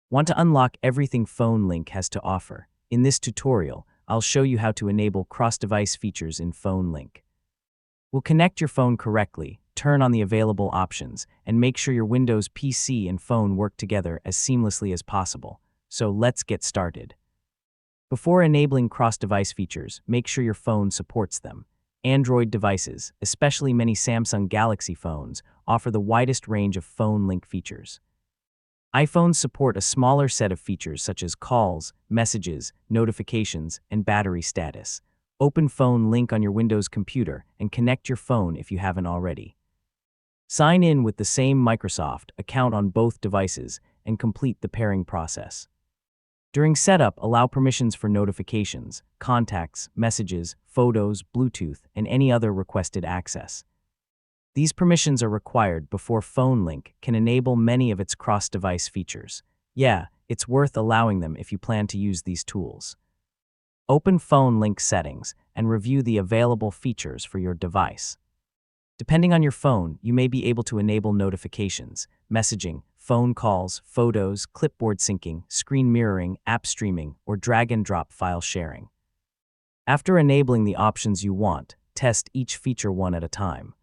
Want to unlock everything PhoneLink has to offer? In this tutorial, I'll show you how to enable cross-device features in PhoneLink. We'll connect your phone correctly, turn on the available options, and make sure your Windows PC and phone work together as seamlessly as possible. So let's get started. Before enabling cross-device features, make sure your phone supports them. Android devices, especially many Samsung Galaxy phones, offer the widest range of PhoneLink features. iPhones support a smaller set of features such as calls, messages, notifications, and battery status. Open PhoneLink on your Windows computer and connect your phone if you haven't already. Sign in with the same Microsoft account on both devices and complete the pairing process. During setup, allow permissions for notifications, contacts, messages, photos, Bluetooth, and any other requested access. These permissions are required before PhoneLink can enable many of its cross-device features. Yeah, it's worth allowing them if you plan to use these tools. Open PhoneLink settings and review the available features for your device. Depending on your phone, you may be able to enable notifications, messaging, phone calls, photos, clipboard syncing, screen mirroring, app streaming, or drag-and-drop file sharing. After enabling the options you want, test each feature one at a time.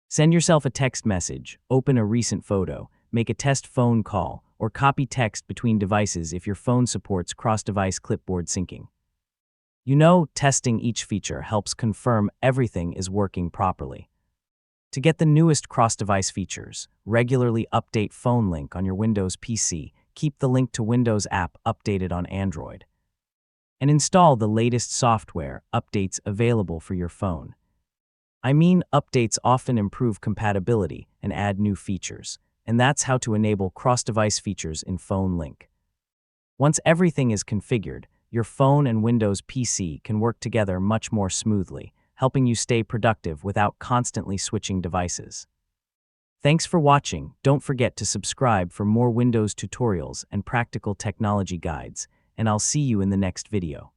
Send yourself a text message, open a recent photo, make a test phone call, or copy text between devices if your phone supports cross-device clipboard syncing. Testing each feature helps confirm everything is working properly. To get the newest cross-device features, regularly update PhoneLink on your Windows PC, keep the Link to Windows app updated on Android, and install the latest software updates available for your phone. Updates often improve compatibility and add new features, and that's how to enable cross-device features in PhoneLink. Once everything is configured, your phone and Windows PC can work together much more smoothly, helping you stay productive without constantly switching devices. Thanks for watching. Don't forget to subscribe for more Windows tutorials and practical technology guides, and I'll see you in the next video.